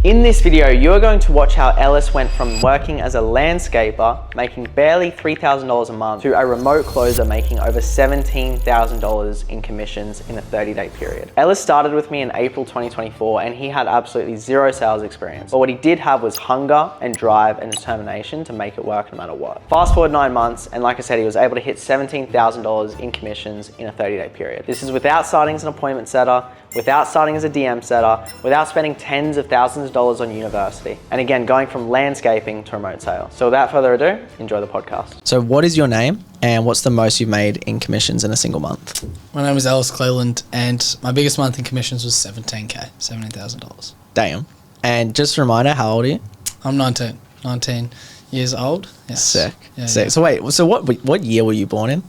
In this video, you are going to watch how Ellis went from working as a landscaper, making barely $3,000 a month, to a remote closer making over $17,000 in commissions in a 30-day period. Ellis started with me in April 2024 and he had absolutely zero sales experience. But what he did have was hunger and drive and determination to make it work no matter what. Fast forward 9 months, and like I said, he was able to hit $17,000 in commissions in a 30-day period. This is without starting as an appointment setter, without starting as a DM setter, without spending tens of thousands of dollars on university. And again, going from landscaping to remote sales. So without further ado, enjoy the podcast. So what is your name and what's the most you've made in commissions in a single month? My name is Ellis Cleland and my biggest month in commissions was $17,000. Damn. And just a reminder, how old are you? I'm 19 years old. Yes. Sick. Yeah, Sick. yeah. So wait, so what year were you born in?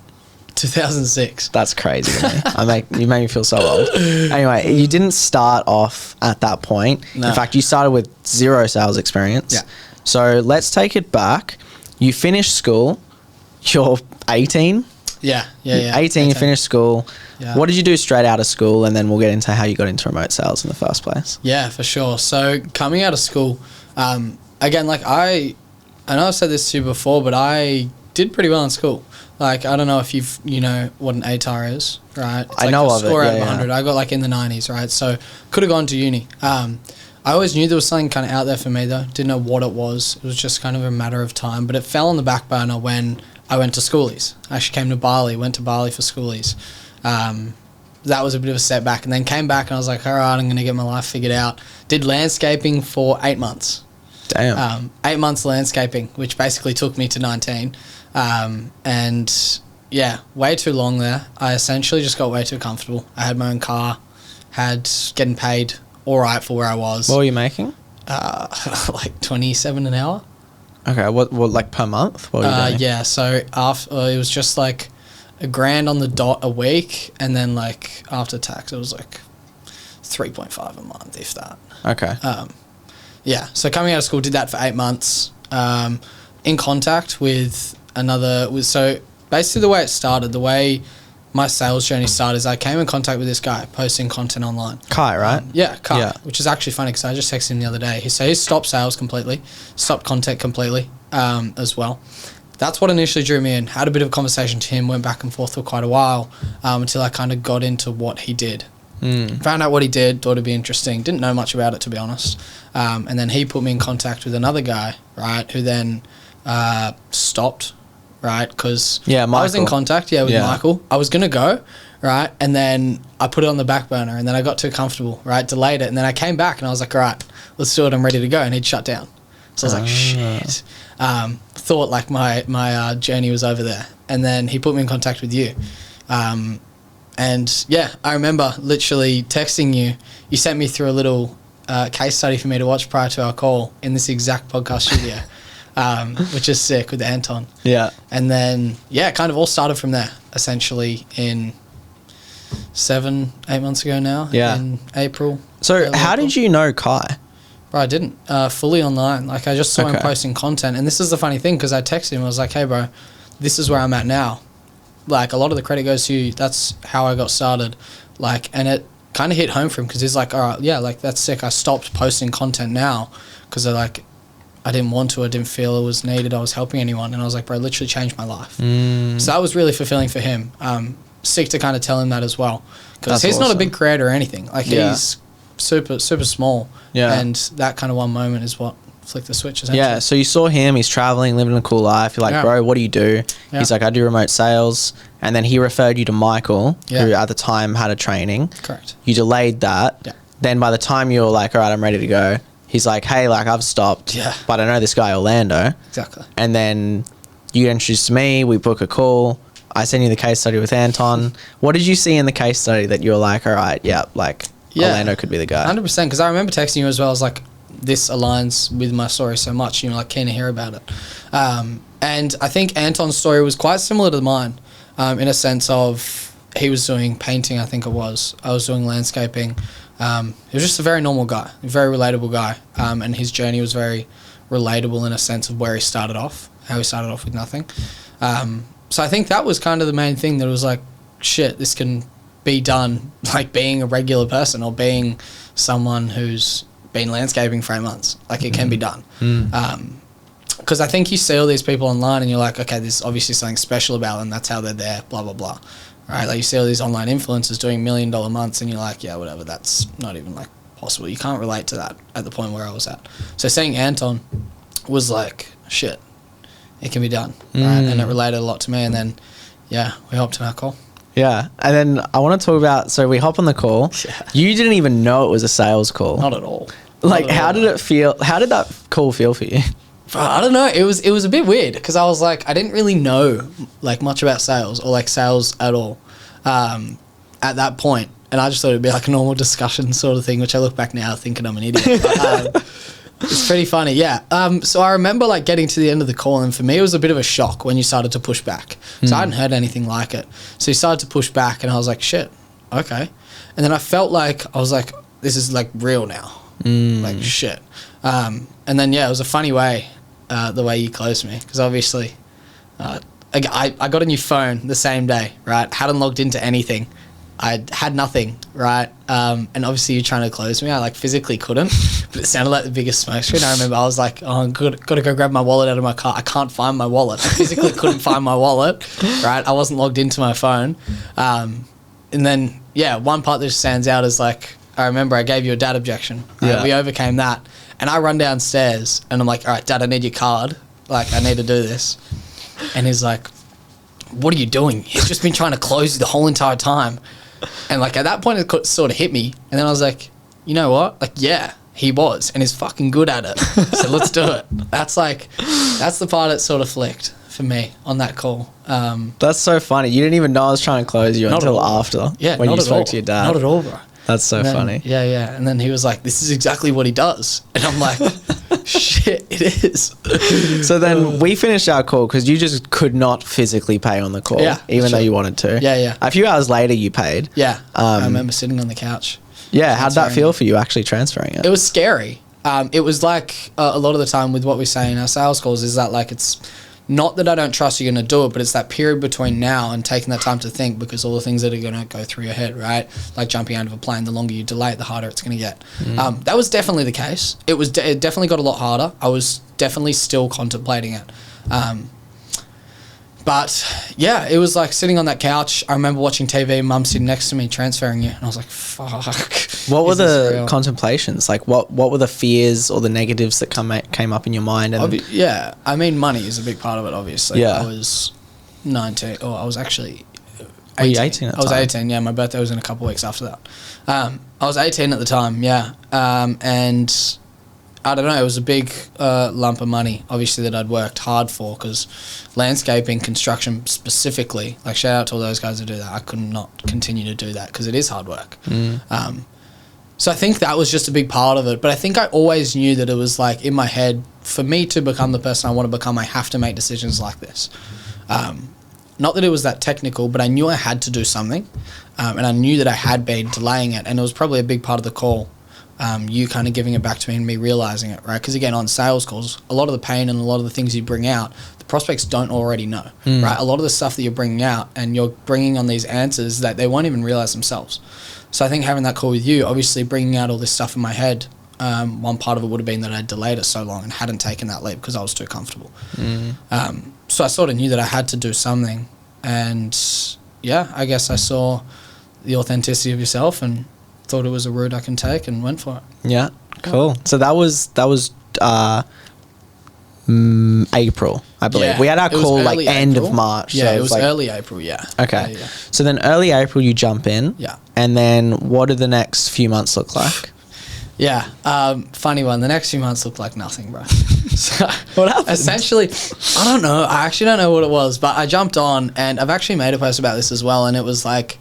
2006. That's crazy to me. You made me feel so old. Anyway, you didn't start off at that point. No. In fact, you started with zero sales experience. Yeah. So let's take it back. You finished school. You're 18. Yeah. 18, you finished school. Yeah. What did you do straight out of school? And then we'll get into how you got into remote sales in the first place. Yeah, for sure. So coming out of school, again, like I know I've said this to you before, but I did pretty well in school. Like, I don't know if you know what an ATAR is, right? It's I know of it, score out of yeah. 100. I got like in the 90s, right? So could have gone to uni. I always knew there was something kind of out there for me though. Didn't know what it was. It was just kind of a matter of time. But it fell on the back burner when I went to schoolies. I actually came to Bali, went to Bali for schoolies. That was a bit of a setback. And then came back and I was like, all right, I'm going to get my life figured out. Did landscaping for 8 months. Damn. 8 months landscaping, which basically took me to 19. And yeah, way too long there. I essentially just got way too comfortable. I had my own car, getting paid all right for where I was. What were you making? Like 27 an hour. Okay, what like per month? What were you doing? Yeah, so after it was just like $1,000 on the dot a week, and then like after tax it was like 3.5 a month, if that. Okay. Yeah, so coming out of school, did that for 8 months. In contact with so basically the way it started, the way my sales journey started is I came in contact with this guy posting content online. Kai, right? Yeah, Kai, Yeah. which is actually funny because I just texted him the other day. He stopped sales completely, stopped content completely as well. That's what initially drew me in. Had a bit of a conversation to him, went back and forth for quite a while until I kind of got into what he did. Found out what he did, thought it'd be interesting. Didn't know much about it, to be honest. And then he put me in contact with another guy, right, who then stopped, right, because I was in contact, with Michael. I was going to go, right, and then I put it on the back burner, and then I got too comfortable, right, delayed it, and then I came back, and I was like, all right, let's do it, I'm ready to go, and he'd shut down. So I was like, shit. Thought like my journey was over there. And then he put me in contact with you. And yeah, I remember literally texting you. You sent me through a little case study for me to watch prior to our call in this exact podcast studio, which is sick with Anton. Yeah. And then, yeah, it kind of all started from there, essentially in 7-8 months ago now. Yeah. In April. So how did you know Kai? Bro, I didn't. Fully online. Like, I just saw him posting content. And this is the funny thing, because I texted him. I was like, hey, bro, this is where I'm at now. Like, a lot of the credit goes to you. That's how I got started. Like, and it kind of hit home for him because he's like, all right, yeah, like, that's sick. I stopped posting content now because I didn't want to. I didn't feel it was needed. I was helping anyone. And I was like, bro, it literally changed my life. So that was really fulfilling for him. Sick to kind of tell him that as well. Because he's not a big creator or anything. Like, he's super small. Yeah. And that kind of one moment is what flicked the switch, essentially. Yeah, so you saw him, he's traveling, living a cool life. You're like, bro, what do you do? Yeah. He's like, I do remote sales. And then he referred you to Michael, who at the time had a training. Correct. You delayed that. Yeah. Then by the time you were like, all right, I'm ready to go, he's like, hey, like, I've stopped. Yeah. But I know this guy, Orlando. Exactly. And then you get introduced to me, we book a call. I send you the case study with Anton. What did you see in the case study that you were like, all right, Orlando could be the guy? 100%, because I remember texting you as well. I was like, this aligns with my story so much, like, keen to hear about it. And I think Anton's story was quite similar to mine, in a sense of he was doing painting, I think it was. I was doing landscaping. He was just a very normal guy, a very relatable guy, and his journey was very relatable in a sense of where he started off, how he started off with nothing. So I think that was kind of the main thing, that it was like, shit, this can be done, like being a regular person or being someone who's been landscaping for 8 months. Like, it can be done. Because I think you see all these people online and you're like, okay, there's obviously something special about them. That's how they're there, blah, blah, blah. Right? Like, you see all these online influencers doing $1 million months and you're like, yeah, whatever, that's not even, like, possible. You can't relate to that at the point where I was at. So seeing Anton was like, shit, it can be done, right? And it related a lot to me. And then, yeah, we hopped in our call. Yeah. And then I want to talk about, so we hop on the call. Yeah. You didn't even know it was a sales call. Not at all. Like, how did it feel? How did that call feel for you? I don't know. It was a bit weird because I was like, I didn't really know like much about sales or like sales at all at that point. And I just thought it'd be like a normal discussion sort of thing, which I look back now thinking I'm an idiot. But, it's pretty funny, yeah. So I remember like getting to the end of the call, and for me it was a bit of a shock when you started to push back. So I hadn't heard anything like it. So you started to push back, and I was like, shit, okay. And then I felt like I was like, this is like real now, like shit. And then yeah, it was a funny way, the way you closed me, because obviously, I got a new phone the same day, right? Hadn't logged into anything. I had nothing, right? And obviously you're trying to close me. I like physically couldn't, but it sounded like the biggest smoke screen. I remember I was like, oh, got to go grab my wallet out of my car. I can't find my wallet. I physically couldn't find my wallet, right? I wasn't logged into my phone. And then, yeah, one part that just stands out is like, I remember I gave you a dad objection. Right? Yeah. We overcame that. And I run downstairs and I'm like, all right, Dad, I need your card. Like, I need to do this. And he's like, what are you doing? He's just been trying to close you the whole entire time. And like at that point it sort of hit me, and then I was like, you know what, like, yeah, he was, and he's fucking good at it, so let's do it. That's the part that sort of flicked for me on that call. That's so funny. You didn't even know I was trying to close you until after, when you spoke to your dad. Not at all, bro. That's so funny. Yeah. And then he was like, this is exactly what he does, and I'm like, shit, it is. So then we finished our call because you just could not physically pay on the call, even though you wanted to. Yeah. A few hours later, you paid. Yeah. I remember sitting on the couch. Yeah, how'd that feel for you actually transferring it? It was scary. It was like a lot of the time with what we say in our sales calls is that like it's not that I don't trust you're going to do it, but it's that period between now and taking that time to think, because all the things that are going to go through your head, right? Like jumping out of a plane, the longer you delay it, the harder it's going to get. That was definitely the case. It definitely got a lot harder. I was definitely still contemplating it. But yeah, it was like sitting on that couch. I remember watching TV, Mum sitting next to me transferring it, and I was like, fuck. What were the contemplations? Like what were the fears or the negatives that came up in your mind? And yeah, I mean, money is a big part of it, obviously. Yeah. I was 19, or I was actually 18. Were you 18 at the I was time? 18, yeah. My birthday was in a couple of weeks after that. I was 18 at the time, yeah. And I don't know, it was a big lump of money, obviously, that I'd worked hard for, because landscaping, construction specifically, like shout out to all those guys that do that. I could not continue to do that because it is hard work. So I think that was just a big part of it. But I think I always knew that it was like in my head, for me to become the person I want to become, I have to make decisions like this. Not that it was that technical, but I knew I had to do something. And I knew that I had been delaying it. And it was probably a big part of the call. You kind of giving it back to me and me realizing it, right? Because again, on sales calls, a lot of the pain and a lot of the things you bring out, the prospects don't already know, right? A lot of the stuff that you're bringing out and you're bringing on these answers that they won't even realize themselves. So I think having that call with you, obviously bringing out all this stuff in my head, one part of it would have been that I delayed it so long and hadn't taken that leap because I was too comfortable. So I sort of knew that I had to do something. And yeah, I guess I saw the authenticity of yourself and thought it was a route I can take and went for it. Yeah, cool. So that was April, I believe. Yeah, we had our call like April. end of March. Yeah, so it was like, early April, yeah. Okay. Yeah. So then early April you jump in. Yeah. And then what did the next few months look like? Yeah, funny one. The next few months looked like nothing, bro. So what happened? Essentially, I don't know. I actually don't know what it was, but I jumped on, and I've actually made a post about this as well, and it was like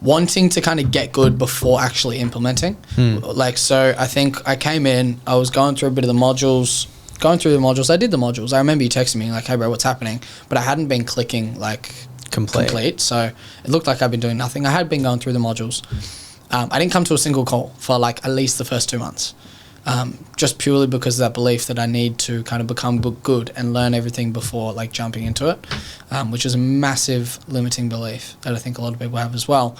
wanting to kind of get good before actually implementing. Like, so I think I came in, I was going through a bit of the modules, I did the modules. I remember you texting me like, hey bro, what's happening? But I hadn't been clicking like complete. So it looked like I'd been doing nothing. I had been going through the modules. I didn't come to a single call for like at least the first 2 months. Just purely because of that belief that I need to kind of become good and learn everything before like jumping into it, which is a massive limiting belief that I think a lot of people have as well.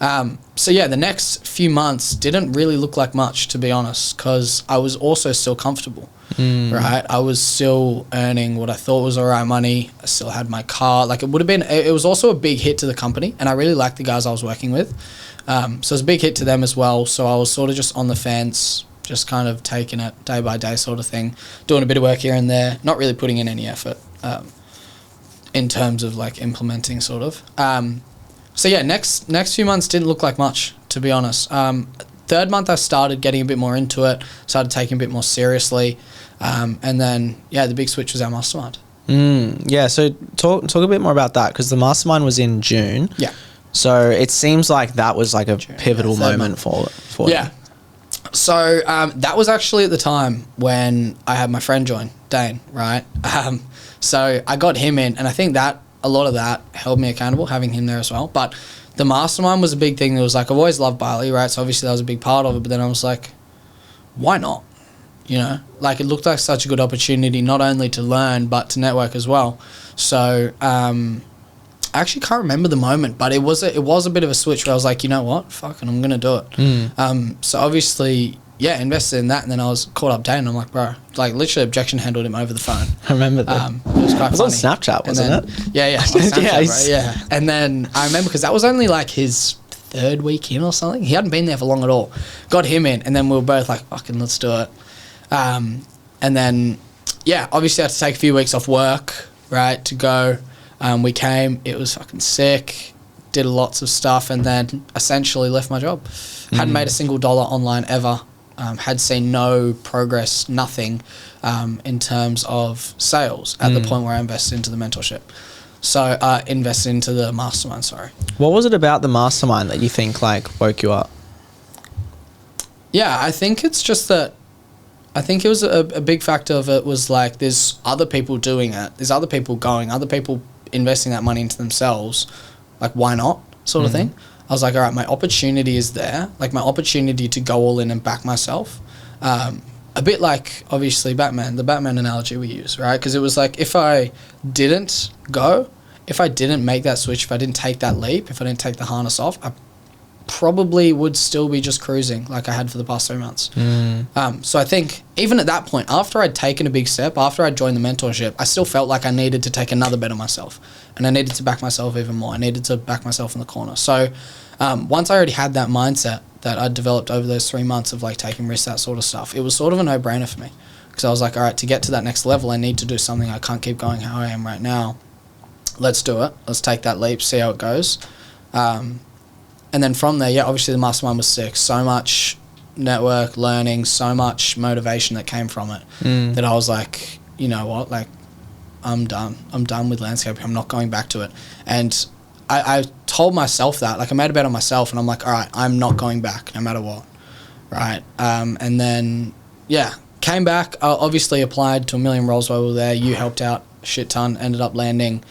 So yeah, the next few months didn't really look like much, to be honest, because I was also still comfortable, right? I was still earning what I thought was all right money. I still had my car. Like it was also a big hit to the company, and I really liked the guys I was working with. So it was a big hit to them as well. So I was sort of just on the fence, just kind of taking it day by day sort of thing, doing a bit of work here and there, not really putting in any effort in terms of like implementing sort of. So yeah, next few months didn't look like much, to be honest. Third month I started getting a bit more into it, started taking a bit more seriously, and then yeah, the big switch was our mastermind. Yeah, so talk a bit more about that, because the mastermind was in June. Yeah. So it seems like that was like a pivotal moment for yeah. you. So that was actually at the time when I had my friend join, Dane, right? So I got him in, and I think that a lot of that held me accountable, having him there as well. But the mastermind was a big thing. That was like, I've always loved Bali, right? So obviously that was a big part of it. But then I was like, why not? You know, like it looked like such a good opportunity, not only to learn, but to network as well. So I actually can't remember the moment, but it was a bit of a switch where I was like, you know what? Fucking, I'm going to do it. So obviously, yeah, invested in that. And then I was caught up Dane, and I'm like, bro, like literally objection handled him over the phone. I remember that. It was quite funny. On Snapchat, wasn't it? Yeah, yeah. Snapchat, bro, yeah. And then I remember, because that was only like his third week in or something. He hadn't been there for long at all. Got him in, and then we were both like, fucking, let's do it. And then, yeah, obviously I had to take a few weeks off work, right, to go. We came, it was fucking sick, did lots of stuff, and then essentially left my job. Hadn't made a single dollar online ever. Had seen no progress, nothing in terms of sales at the point where I invested into the mentorship. So invested into the mastermind, sorry. What was it about the mastermind that you think like woke you up? Yeah, I think it's just that, I think it was a big factor of it was like there's other people doing it. There's other people going, other people investing that money into themselves. Like, why not sort of thing? I was like, all right, my opportunity is there. Like, my opportunity to go all in and back myself. A bit like, obviously, Batman, the Batman analogy we use, right? Because it was like, if I didn't go, if I didn't make that switch, if I didn't take that leap, if I didn't take the harness off, I probably would still be just cruising like I had for the past 3 months. So I think even at that point, after I'd taken a big step, after I'd joined the mentorship, I still felt like I needed to take another bet on myself, and I needed to back myself even more. I needed to back myself in the corner. So once I already had that mindset that I'd developed over those 3 months of like taking risks, that sort of stuff, it was sort of a no-brainer for me, because I was like, all right, to get to that next level, I need to do something. I can't keep going how I am right now. Let's do it. Let's take that leap, see how it goes. And then from there, yeah, obviously the mastermind was sick. So much network learning, so much motivation that came from it that I was like, you know what, like, I'm done. I'm done with landscaping. I'm not going back to it. And I told myself that, like, I made a bet on myself, and I'm like, all right, I'm not going back no matter what, right? And then, yeah, came back, obviously applied to a million roles while we were there. You helped out a shit ton, ended up landing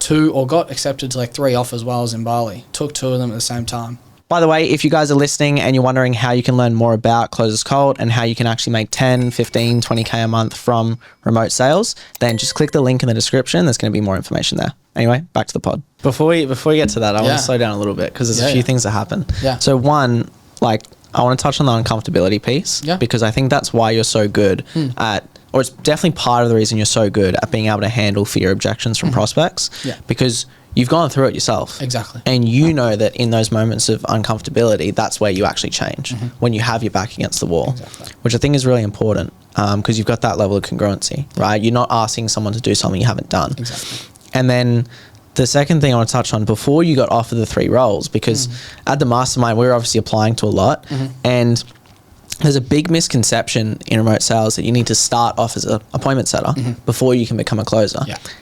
2 or got accepted to like 3 offers while I was in Bali. Took 2 of them at the same time. By the way, if you guys are listening and you're wondering how you can learn more about Closers Cult and how you can actually make 10, 15, 20K a month from remote sales, then just click the link in the description. There's going to be more information there. Anyway, back to the pod. Before we get to that, I want to slow down a little bit, because there's a few things that happen. Yeah. So one, like, I want to touch on the uncomfortability piece, because I think that's why you're so good at, or it's definitely part of the reason you're so good at being able to handle fear objections from prospects, because you've gone through it yourself. Exactly. And you know that in those moments of uncomfortability, that's where you actually change, when you have your back against the wall, which I think is really important, because you've got that level of congruency, right? You're not asking someone to do something you haven't done. Exactly. And then the second thing I want to touch on, before you got offered the 3 roles, because at the mastermind, we were obviously applying to a lot, and there's a big misconception in remote sales that you need to start off as an appointment setter before you can become a closer.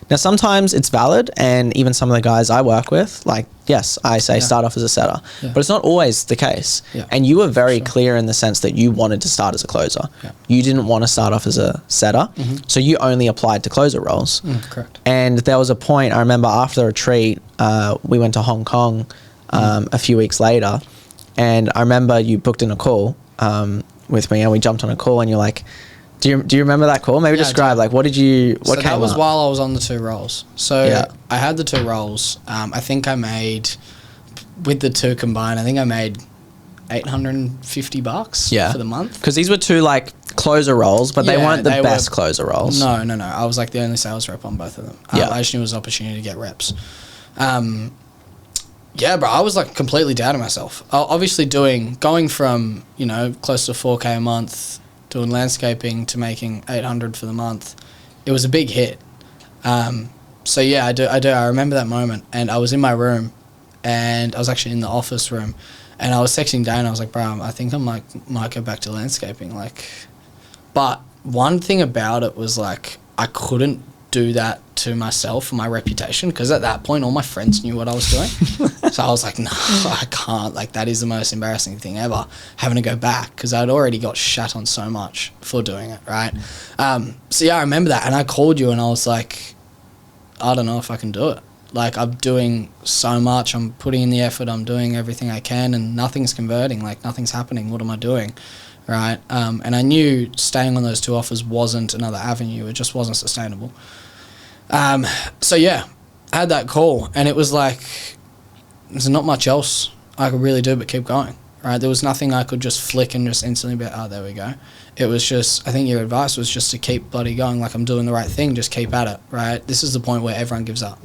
Now, sometimes it's valid, and even some of the guys I work with, like, yes, I say start off as a setter, but it's not always the case. And you were very clear in the sense that you wanted to start as a closer. You didn't want to start off as a setter, so you only applied to closer roles. Correct. And there was a point, I remember after the retreat, we went to Hong Kong a few weeks later, and I remember you booked in a call with me, and we jumped on a call, and you're like, do you remember that call? Maybe describe, like, what came up? So that was while I was on the 2 roles. So I had the 2 roles. I think I made with the two combined, I think I made $850 for the month. Because these were two like closer roles, but they weren't the best closer roles. No. I was like the only sales rep on both of them. I just knew it was an opportunity to get reps. Yeah, bro, I was like completely down on myself. Obviously going from, you know, close to 4K a month doing landscaping to making 800 for the month, it was a big hit. So yeah, I do. I remember that moment, and I was in my room, and I was actually in the office room, and I was texting Dane. I was like, bro, I think I might go back to landscaping. Like, but one thing about it was like I couldn't do that to myself for my reputation, because at that point all my friends knew what I was doing. So I was like, no, I can't. Like, that is the most embarrassing thing ever, having to go back, because I'd already got shat on so much for doing it, right? So yeah, I remember that, and I called you and I was like, I don't know if I can do it. Like, I'm doing so much, I'm putting in the effort, I'm doing everything I can, and nothing's converting, like nothing's happening. What am I doing? Right? And I knew staying on those two offers wasn't another avenue. It just wasn't sustainable. So yeah, I had that call, and it was like, there's not much else I could really do but keep going, right? There was nothing I could just flick and just instantly be, oh, there we go. It was just, I think your advice was just to keep bloody going, like I'm doing the right thing, just keep at it, right? This is the point where everyone gives up.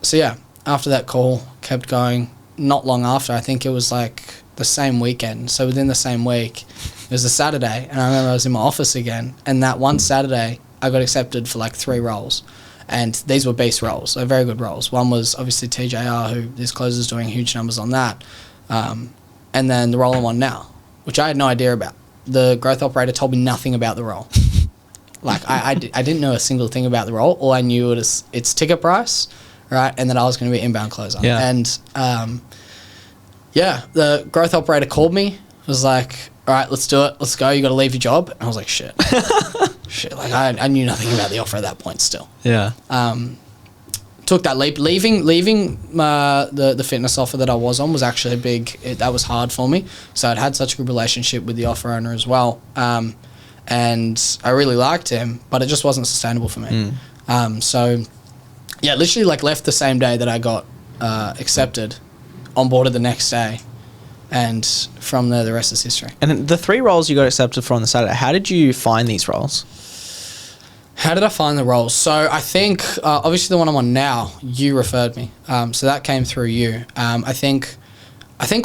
So yeah, after that call, kept going. Not long after, I think it was like the same weekend. So within the same week, it was a Saturday, and I remember I was in my office again, and that one Saturday, I got accepted for like 3 roles. And these were beast roles, so very good roles. One was obviously TJR, who this closer's doing huge numbers on that. And then the role I'm on now, which I had no idea about. The growth operator told me nothing about the role. Like, I didn't know a single thing about the role. All I knew was its ticket price, right? And that I was going to be inbound closer. Yeah. And yeah, the growth operator called me, was like, all right, let's do it. Let's go. You got to leave your job. And I was like, shit. Shit. Like, I knew nothing about the offer at that point still. Yeah. Took that leap. Leaving the fitness offer that I was on was actually that was hard for me. So I'd had such a good relationship with the offer owner as well. And I really liked him, but it just wasn't sustainable for me. So yeah, literally like left the same day that I got accepted, onboarded the next day. And from there, the rest is history. And the 3 roles you got accepted for on the Saturday, how did you find these roles? How did I find the roles? So I think, obviously the one I'm on now, you referred me. So that came through you. I think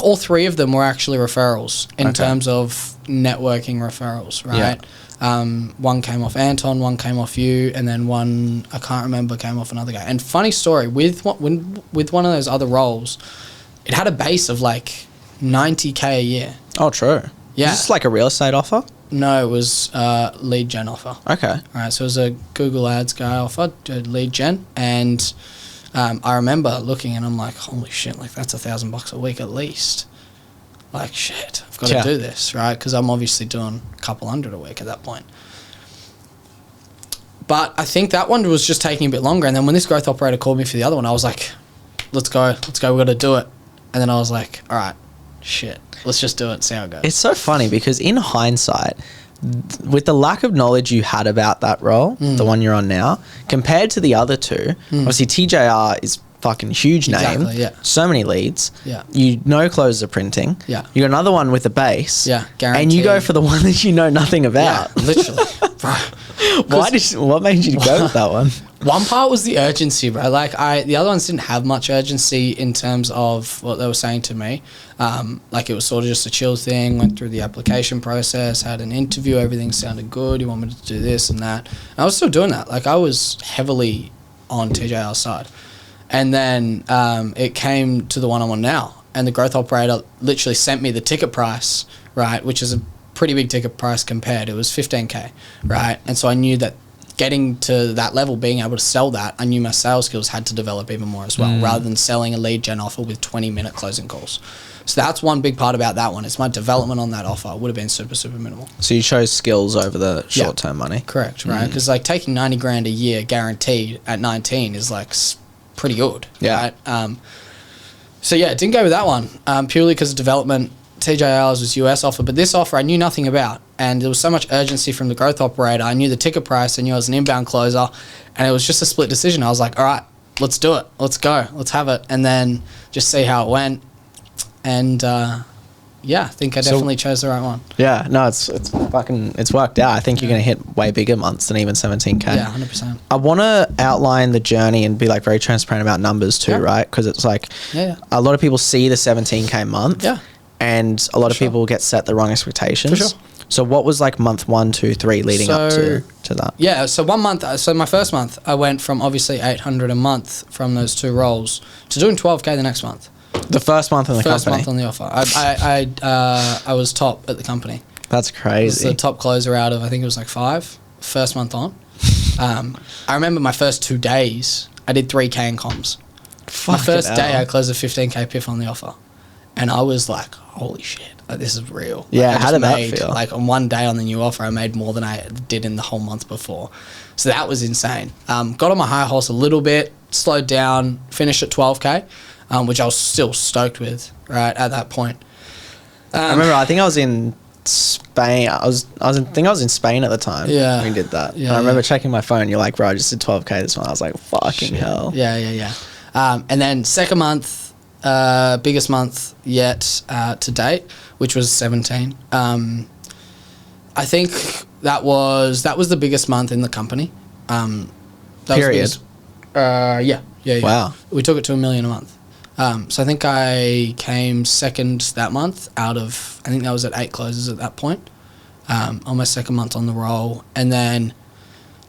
all 3 of them were actually referrals in terms of networking referrals, right? Yeah. One came off Anton, one came off you, and then one, I can't remember, came off another guy. And funny story, with one of those other roles, it had a base of like $90K a year. Oh, true. Yeah. Is this like a real estate offer? No, it was lead gen offer. Okay. All right, so it was a Google Ads guy offer, lead gen, and I remember looking and I'm like, holy shit, like that's $1,000 a week at least. Like, shit, I've got to do this, right? Because I'm obviously doing a couple hundred a week at that point. But I think that one was just taking a bit longer, and then when this growth operator called me for the other one, I was like, let's go, we've got to do it. And then I was like, all right, shit, let's just do it and see how it goes. It's so funny because in hindsight, with the lack of knowledge you had about that role, the one you're on now, compared to the other two, obviously TJR is fucking huge name. Exactly, yeah. So many leads. Yeah. You know closes are printing. Yeah. You got another one with a base. Yeah, guaranteed. And you go for the one that you know nothing about. Yeah, literally. What made you go with that one? One part was the urgency, bro. Like the other ones didn't have much urgency in terms of what they were saying to me. Like it was sort of just a chill thing. Went through the application process, had an interview, everything sounded good. You want me to do this and that. And I was still doing that. Like I was heavily on TJR's side, and then it came to the one I'm on now, and the growth operator literally sent me the ticket price, right, which is a pretty big ticket price compared. It was $15K, right, and so I knew that. Getting to that level, being able to sell that, I knew my sales skills had to develop even more as well, rather than selling a lead gen offer with 20-minute closing calls. So that's one big part about that one. It's my development on that offer would have been super, super minimal. So you chose skills over the short-term money. Correct, right? Because like taking 90 grand a year guaranteed at 19 is like pretty good. Yeah. Right? So yeah, didn't go with that one purely because of development. TJR's was US offer, but this offer I knew nothing about, and there was so much urgency from the growth operator. I knew the ticket price, I knew I was an inbound closer, and it was just a split decision. I was like, all right, let's do it. Let's go. Let's have it. And then just see how it went. And yeah, I think I definitely chose the right one. Yeah, no, it's worked out. I think you're going to hit way bigger months than even 17K. Yeah, 100%. I want to outline the journey and be like very transparent about numbers too, right? Because it's like a lot of people see the 17K month, and a lot of people get set the wrong expectations. For sure. So what was like month 1, 2, 3 leading up to that? Yeah, so 1 month. So my first month, I went from obviously 800 a month from those 2 roles to doing 12K the next month. The first month in the company? First month on the offer. I was top at the company. That's crazy. I was the top closer out of, I think it was like 5, first month on. I remember my first 2 days, I did 3K in comms. My first day, I closed a 15K PIF on the offer. And I was like, holy shit, like, this is real. Yeah, like, how did that feel? Like on one day on the new offer, I made more than I did in the whole month before. So that was insane. Got on my high horse a little bit, slowed down, finished at 12K. Which I was still stoked with, right, at that point. I remember, I think I was in Spain. I was in Spain at the time when we did that. Yeah, and I remember checking my phone. You're like, bro, I just did 12K this one. I was like, fucking hell. Yeah. And then second month, biggest month yet to date, which was 17. I think that was the biggest month in the company. Period. Yeah. Wow. We took it to $1 million a month. So I think I came second that month out of, I think that was at 8 closes at that point, on my second month on the roll. And then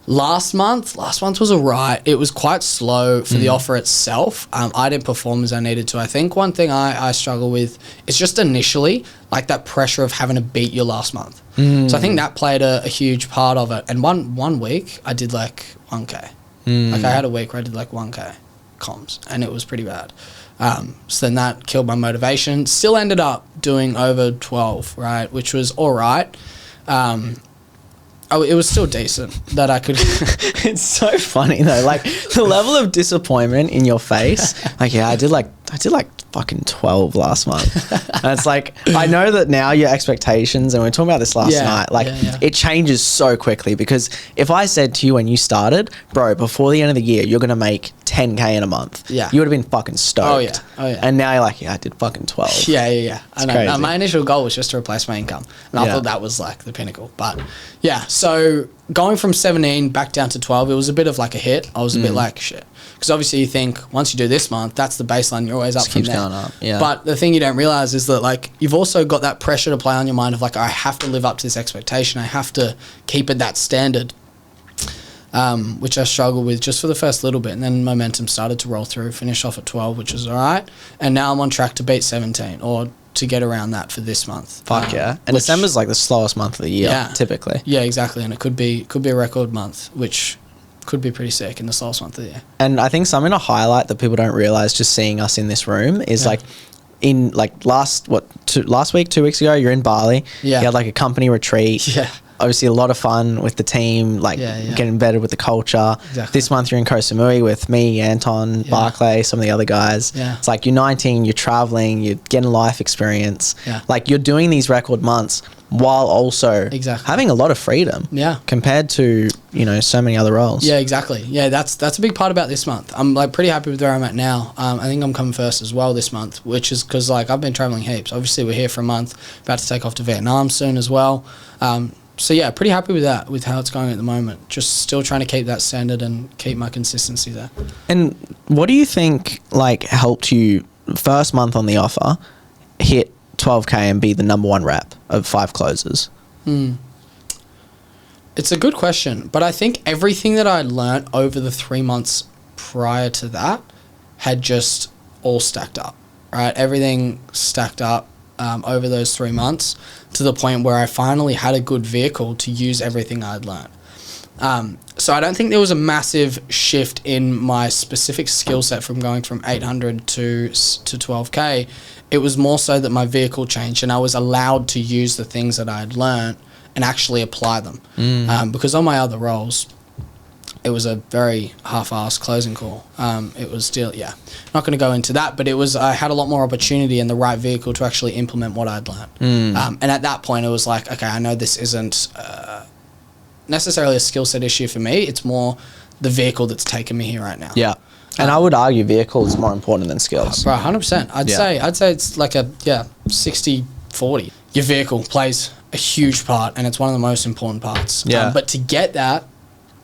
last month was alright. It was quite slow for the offer itself. I didn't perform as I needed to. I think one thing I struggle with is just initially, like that pressure of having to beat your last month. So I think that played a huge part of it. And one week I did like 1K. Like I had a week where I did like 1K comms, and it was pretty bad. So then that killed my motivation. Still ended up doing over 12, right, which was all right. It was still decent that I could. It's so funny though, like the level of disappointment in your face. Like, yeah, I did like fucking 12 last month. And it's like, I know that now your expectations, and we were talking about this last night, like it changes so quickly, because if I said to you when you started, bro, before the end of the year, you're going to make 10K in a month. Yeah. You would have been fucking stoked. Oh yeah. And now you're like, yeah, I did fucking 12. Yeah. I know. Crazy. My initial goal was just to replace my income. And I thought that was like the pinnacle. But yeah, so going from 17 back down to 12, it was a bit of like a hit. I was a bit like, shit. Because obviously you think once you do this month, that's the baseline. You're always up from there. Going up. Yeah. But the thing you don't realize is that like you've also got that pressure to play on your mind of like, I have to live up to this expectation. I have to keep it that standard, which I struggled with just for the first little bit. And then momentum started to roll through, finish off at 12, which was all right. And now I'm on track to beat 17 or to get around that for this month. Fuck yeah. And December's like the slowest month of the year, typically. Yeah, exactly. And it could be a record month, which could be pretty sick in the slowest month of the year. And I think something to highlight that people don't realize just seeing us in this room is like in like last week, 2 weeks ago, you're in Bali. Yeah. You had like a company retreat. Yeah. Obviously a lot of fun with the team, like getting embedded with the culture. Exactly. This month you're in Koh Samui with me, Anton, Barclay, some of the other guys. Yeah. It's like you're 19, you're traveling, you're getting life experience. Yeah. Like you're doing these record months while also having a lot of freedom. Yeah. Compared to, so many other roles. Yeah, exactly. Yeah, that's a big part about this month. I'm like pretty happy with where I'm at now. I think I'm coming first as well this month, which is because like I've been traveling heaps. Obviously we're here for a month, about to take off to Vietnam soon as well. So yeah, pretty happy with that, with how it's going at the moment. Just still trying to keep that standard and keep my consistency there. And what do you think like helped you first month on the offer hit 12K and be the number 1 rep of 5 closes? It's a good question, but I think everything that I learnt over the 3 months prior to that had just all stacked up, right? Everything stacked up over those 3 months to the point where I finally had a good vehicle to use everything I'd learned. So I don't think there was a massive shift in my specific skill set from going from 800 to 12K. It was more so that my vehicle changed and I was allowed to use the things that I had learned and actually apply them. Because on my other roles, it was a very half-assed closing call. It was still, not going to go into that, but I had a lot more opportunity and the right vehicle to actually implement what I'd learned. And at that point, it was like, okay, I know this isn't necessarily a skill set issue for me. It's more the vehicle that's taken me here right now. Yeah. And I would argue vehicle is more important than skills. Bro, 100%. I'd say it's like a 60-40. Your vehicle plays a huge part, and it's one of the most important parts. Yeah. But to get that,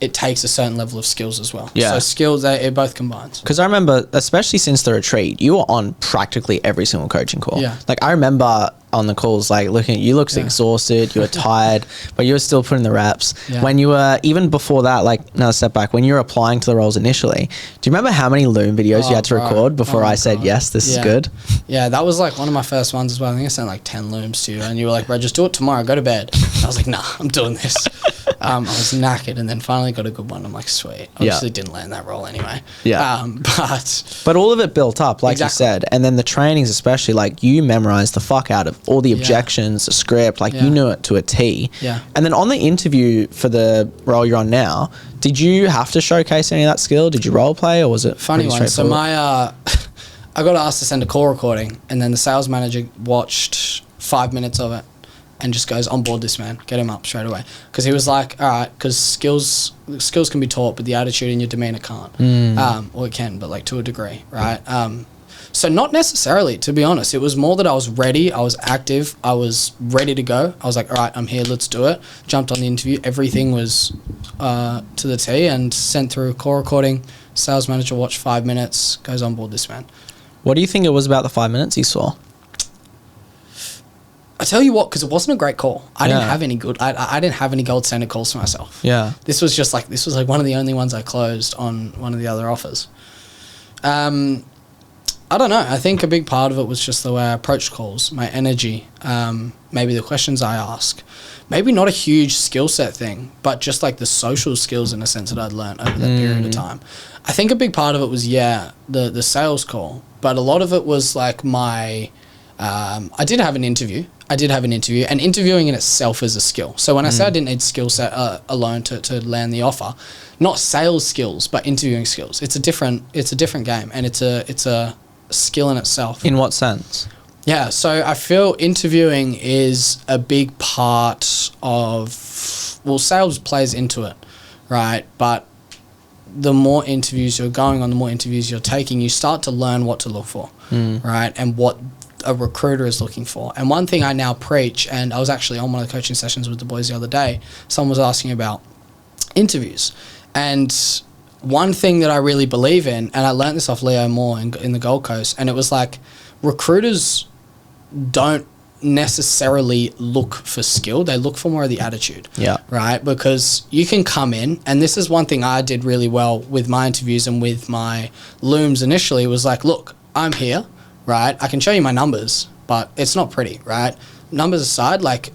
it takes a certain level of skills as well. Yeah. So skills, it both combines. Because I remember, especially since the retreat, you were on practically every single coaching call. Yeah. Like I remember on the calls, like looking at you, looked exhausted, you were tired, but you were still putting the reps. Yeah. When you were, even before that, like another step back, when you were applying to the roles initially, do you remember how many Loom videos you had to record before I said, yes, this is good? Yeah, that was like one of my first ones as well. I think I sent like 10 Looms to you, and you were like, bro, just do it tomorrow, go to bed. And I was like, nah, I'm doing this. I was knackered, and then finally got a good one. I'm like, sweet. Obviously didn't land that role anyway. Yeah. But all of it built up, like you said. And then the trainings especially, like you memorized the fuck out of all the objections, the script, like you knew it to a T. Yeah. And then on the interview for the role you're on now, did you have to showcase any of that skill? Did you role play, or was it funny one? So I got asked to send a call recording, and then the sales manager watched 5 minutes of it and just goes, on board this man, get him up straight away. Because he was like, all right, because skills can be taught, but the attitude and your demeanor can't. Or it can, but like to a degree, right? So not necessarily, to be honest. It was more that I was ready, I was active, I was ready to go. I was like, all right, I'm here, let's do it. Jumped on the interview, everything was to the T, and sent through a call recording. Sales manager watched 5 minutes, goes, on board this man. What do you think it was about the 5 minutes you saw? I tell you what, because it wasn't a great call. I didn't have any good. I didn't have any gold standard calls for myself. Yeah. This was like one of the only ones I closed on one of the other offers. I don't know. I think a big part of it was just the way I approached calls, my energy, maybe the questions I ask. Maybe not a huge skill set thing, but just like the social skills in a sense that I'd learned over that period of time. I think a big part of it was, the sales call, but a lot of it was like my... I did have an interview, and interviewing in itself is a skill. So when I say I didn't need skill set alone to land the offer, not sales skills, but interviewing skills. It's a different game, and it's a skill in itself. In what sense? Yeah, so I feel interviewing is a big part of, sales plays into it, right? But the more interviews you're going on, the more interviews you're taking, you start to learn what to look for, right? And what a recruiter is looking for. And one thing I now preach, and I was actually on one of the coaching sessions with the boys the other day, someone was asking about interviews. And one thing that I really believe in, and I learned this off Leo Moore in the Gold Coast, and it was like, recruiters don't necessarily look for skill, they look for more of the attitude. Yeah. Right? Because you can come in, and this is one thing I did really well with my interviews and with my Looms initially, was like, look, I'm here, right? I can show you my numbers, but it's not pretty, right? Numbers aside, like,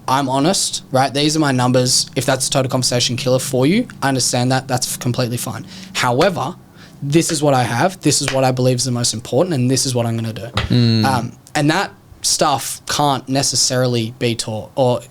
I'm honest, right? These are my numbers. If that's a total conversation killer for you, I understand that. That's completely fine. However, this is what I have. This is what I believe is the most important, and this is what I'm going to do. And that stuff can't necessarily be taught, or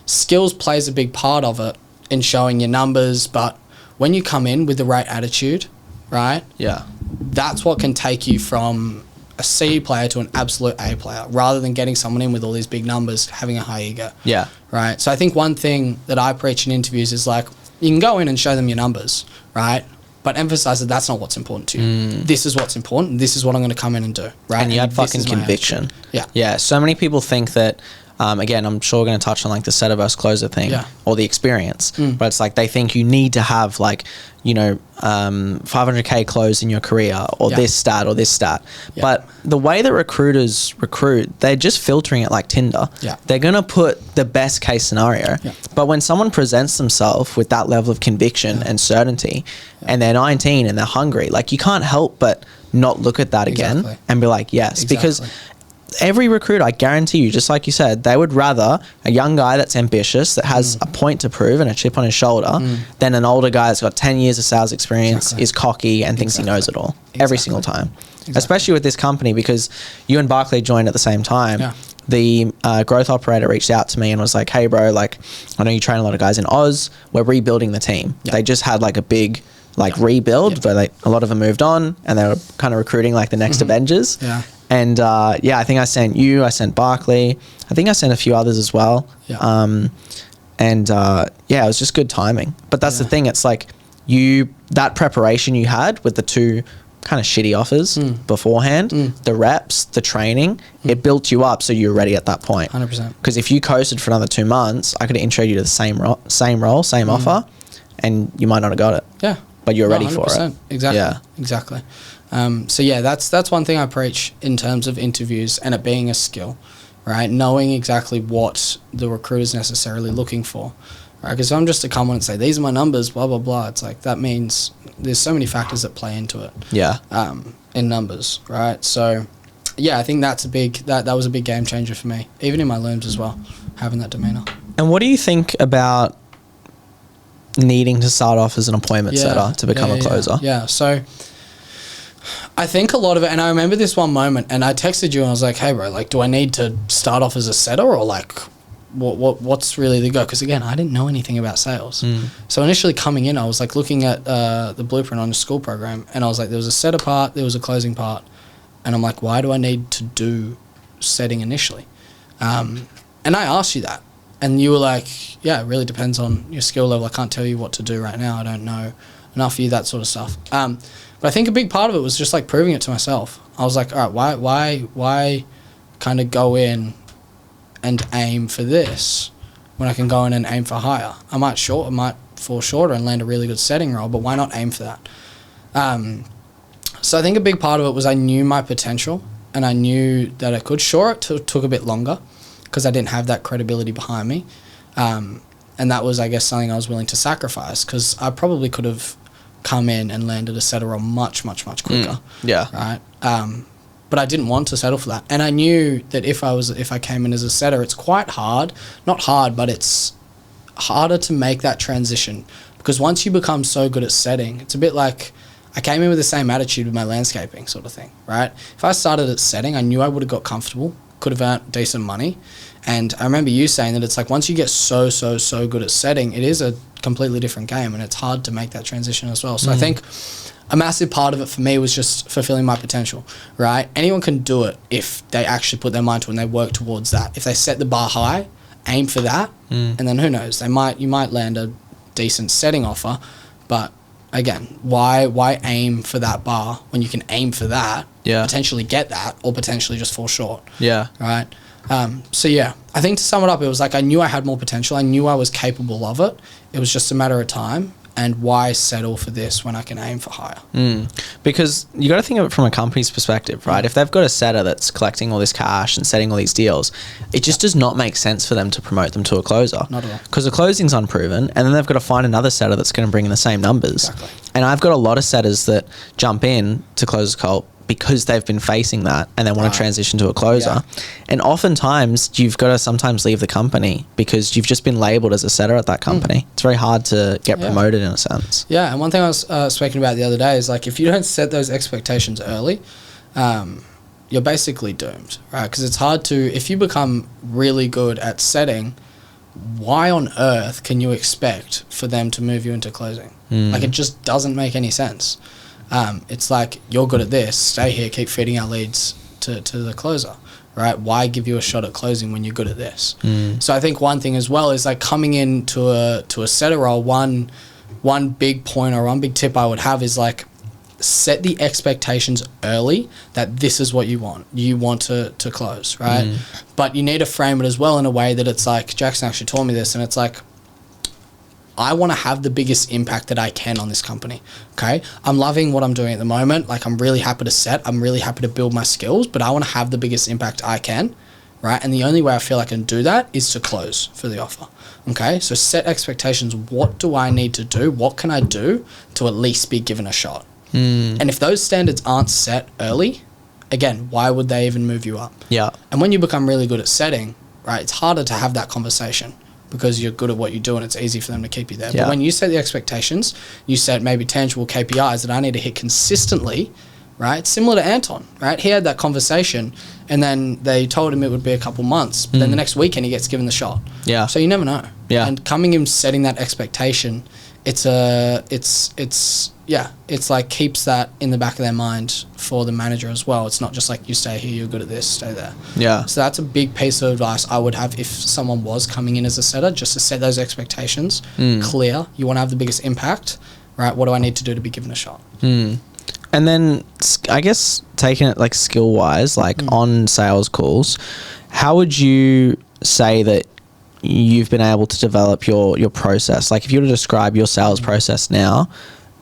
skills plays a big part of it in showing your numbers. But when you come in with the right attitude, right? Yeah. That's what can take you from a C player to an absolute A player, rather than getting someone in with all these big numbers, having a high ego. Yeah. Right. So I think one thing that I preach in interviews is like, you can go in and show them your numbers, right? But emphasize that that's not what's important to you. This is what's important. This is what I'm going to come in and do, right? And you had fucking conviction. Yeah. Yeah. So many people think that, again, I'm sure we're going to touch on like the setter versus closer thing, or the experience, but it's like they think you need to have like, 500K closed in your career, or this stat or this stat. But the way that recruiters recruit, they're just filtering it like Tinder. They're going to put the best case scenario. But when someone presents themselves with that level of conviction and certainty, and they're 19 and they're hungry, like you can't help but not look at that again and be like, yes, because every recruiter, I guarantee you, just like you said, they would rather a young guy that's ambitious, that has a point to prove and a chip on his shoulder, than an older guy that's got 10 years of sales experience, is cocky and thinks he knows it all every single time. Especially with this company, because you and Barclay joined at the same time. The growth operator reached out to me and was like, hey bro, like, I know you train a lot of guys in Oz, we're rebuilding the team. They just had like a big rebuild, but a lot of them moved on, and they were kind of recruiting like the next Avengers. And I think I sent you, I sent Barclay, I think I sent a few others as well. It was just good timing. But that's the thing, it's like, that preparation you had with the 2 kind of shitty offers beforehand, the reps, the training, it built you up so you were ready at that point. 100%. Because if you coasted for another 2 months, I could have introed you to the same role, same offer, and you might not have got it. Yeah. But you're ready for it. Exactly. Yeah. Exactly. So yeah, that's one thing I preach in terms of interviews and it being a skill, right? Knowing exactly what the recruiter's necessarily looking for, right? Because if I'm just to come on and say, these are my numbers, blah, blah, blah, it's like, that means there's so many factors that play into it. Yeah. In numbers, right? So yeah, I think that's that was a big game changer for me, even in my looms as well, having that demeanor. And what do you think about needing to start off as an appointment setter to become a closer? Yeah. So I think a lot of it, and I remember this one moment, and I texted you and I was like, hey bro, like, do I need to start off as a setter or like what's really the go? Because again, I didn't know anything about sales. So initially coming in, I was like looking at the blueprint on the school program, and I was like, there was a setter part, there was a closing part, and I'm like, why do I need to do setting initially? And I asked you that, and you were like, yeah, it really depends on your skill level. I can't tell you what to do right now. I don't know enough of you, that sort of stuff. But I think a big part of it was just like proving it to myself. I was like, all right, why kind of go in and aim for this when I can go in and aim for higher? I might fall shorter and land a really good setting role, but why not aim for that? So I think a big part of it was I knew my potential and I knew that I could. Sure, it took a bit longer because I didn't have that credibility behind me. And that was, I guess, something I was willing to sacrifice because I probably could have come in and landed a setter role much, much, much quicker. Yeah. Right. But I didn't want to settle for that. And I knew that if I came in as a setter, it's quite hard. Not hard, but it's harder to make that transition. Because once you become so good at setting, it's a bit like I came in with the same attitude with my landscaping sort of thing, right? If I started at setting, I knew I would have got comfortable, could have earned decent money. And I remember you saying that it's like once you get so good at setting, it is a completely different game and it's hard to make that transition as well. So I think a massive part of it for me was just fulfilling my potential, right? Anyone can do it if they actually put their mind to it and they work towards that. If they set the bar high, aim for that, and then who knows, you might land a decent setting offer, but again, why aim for that bar when you can aim for that, potentially get that, or potentially just fall short? Yeah. Right? So yeah, I think to sum it up, it was like I knew I had more potential. I knew I was capable of it. It was just a matter of time. And why settle for this when I can aim for higher? Because you got to think of it from a company's perspective, right? If they've got a setter that's collecting all this cash and setting all these deals, it just does not make sense for them to promote them to a closer. Not at all. Because the closing's unproven, and then they've got to find another setter that's going to bring in the same numbers. Exactly. And I've got a lot of setters that jump in to Closers Cult because they've been facing that and they want to transition to a closer. And oftentimes you've got to sometimes leave the company because you've just been labeled as a setter at that company. It's very hard to get promoted in a sense. Yeah, and one thing I was speaking about the other day is like if you don't set those expectations early, you're basically doomed, right? Because it's hard to, if you become really good at setting, why on earth can you expect for them to move you into closing? Like it just doesn't make any sense. It's like, you're good at this, stay here, keep feeding our leads to the closer, right? Why give you a shot at closing when you're good at this? So I think one thing as well is like coming into a setter role, one big point or one big tip I would have is like, set the expectations early that this is what you want. You want to close, right? But you need to frame it as well in a way that it's like, Jackson actually taught me this, and it's like, I want to have the biggest impact that I can on this company, okay? I'm loving what I'm doing at the moment. Like, I'm really happy to set. I'm really happy to build my skills, but I want to have the biggest impact I can, right? And the only way I feel I can do that is to close for the offer, okay? So set expectations. What do I need to do? What can I do to at least be given a shot? And if those standards aren't set early, again, why would they even move you up? Yeah. And when you become really good at setting, right, it's harder to have that conversation, because you're good at what you do and it's easy for them to keep you there. But when you set the expectations, you set maybe tangible KPIs that I need to hit consistently, right? Similar to Anton, right? He had that conversation and then they told him it would be a couple months. But then the next weekend he gets given the shot. Yeah. So you never know. Yeah. And coming in setting that expectation, it's like keeps that in the back of their mind for the manager as well. It's not just like, you stay here, you're good at this, stay there. Yeah. So that's a big piece of advice I would have if someone was coming in as a setter, just to set those expectations clear. You want to have the biggest impact, right? What do I need to do to be given a shot? And then I guess taking it like skill wise, like on sales calls, how would you say that you've been able to develop your process? Like if you were to describe your sales process now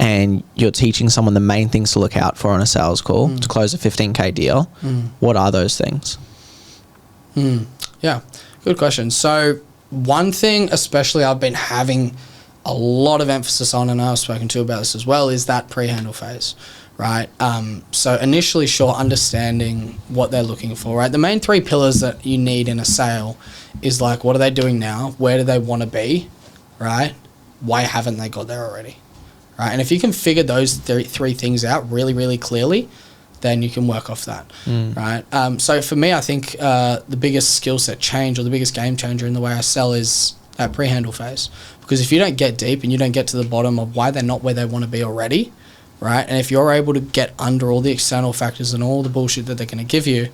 and you're teaching someone the main things to look out for on a sales call to close a 15K deal, what are those things? Yeah, good question. So one thing especially I've been having a lot of emphasis on, and I've spoken to about this as well, is that pre-handle phase, right? So initially, sure, understanding what they're looking for, right? The main 3 pillars that you need in a sale is like, what are they doing now? Where do they want to be, right? Why haven't they got there already, right? And if you can figure those three things out really, really clearly, then you can work off that, right? So for me, I think the biggest skill set change or the biggest game changer in the way I sell is that pre-handle phase. Because if you don't get deep and you don't get to the bottom of why they're not where they want to be already, right? And if you're able to get under all the external factors and all the bullshit that they're going to give you,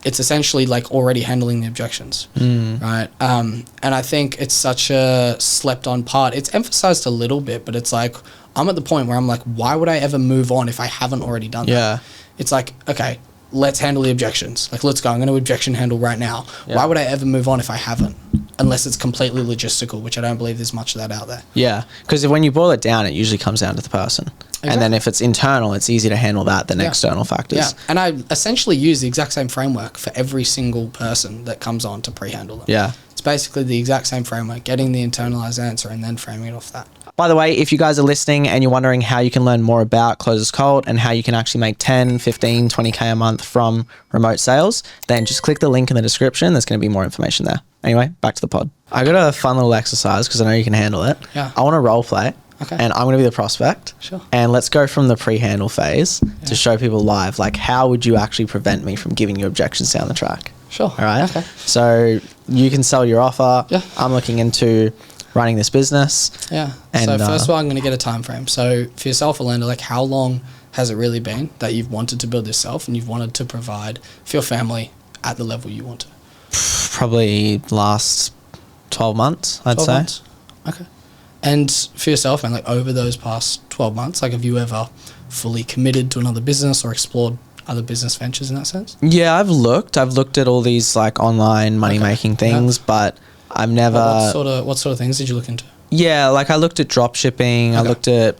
it's essentially like already handling the objections, right? And I think it's such a slept on part. It's emphasized a little bit, but it's like, I'm at the point where I'm like, why would I ever move on if I haven't already done that? It's like, okay, let's handle the objections. Like, let's go. I'm going to objection handle right now. Why would I ever move on if I haven't? Unless it's completely logistical, which I don't believe there's much of that out there. Yeah, because when you boil it down, it usually comes down to the person. Exactly. And then if it's internal, it's easy to handle that than external factors. Yeah, and I essentially use the exact same framework for every single person that comes on to pre-handle them. Yeah. It's basically the exact same framework, getting the internalized answer and then framing it off that. By the way, if you guys are listening and you're wondering how you can learn more about Closers Cult and how you can actually make 10, 15, 20K a month from remote sales, then just click the link in the description. There's going to be more information there. Anyway, back to the pod. I got a fun little exercise because I know you can handle it. Yeah. I want to role play. Okay. And I'm going to be the prospect. Sure. And let's go from the pre-handle phase to show people live, like how would you actually prevent me from giving you objections down the track? Sure. All right. Okay. So you can sell your offer. Yeah. I'm looking into running this business. Yeah. And, so first of all, I'm going to get a time frame. So for yourself, Orlando, like how long has it really been that you've wanted to build yourself and you've wanted to provide for your family at the level you want to? Probably last 12 months, I'd 12 say. months? Okay. And for yourself, and like over those past 12 months, like have you ever fully committed to another business or explored other business ventures in that sense? Yeah, I've looked at all these like online money making things, but I've never. What sort of things did you look into? Yeah, like I looked at drop shipping. I looked at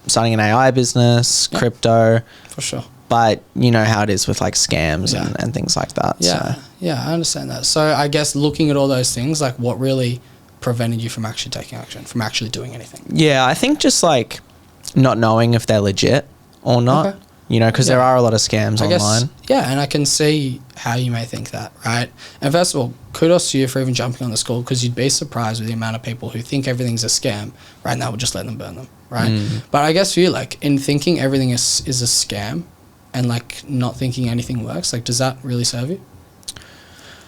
starting an AI business, crypto. For sure. But you know how it is with like scams and things like that. Yeah, so. Yeah, I understand that. So I guess looking at all those things, like what really prevented you from actually taking action, from actually doing anything? Yeah, I think just like not knowing if they're legit or not. Okay. You know, because there are a lot of scams online. Yeah, and I can see how you may think that, right? And first of all, kudos to you for even jumping on the call, because you'd be surprised with the amount of people who think everything's a scam right now. We'll just let them burn them, right? But I guess for you, like in thinking everything is a scam and like not thinking anything works, like does that really serve you?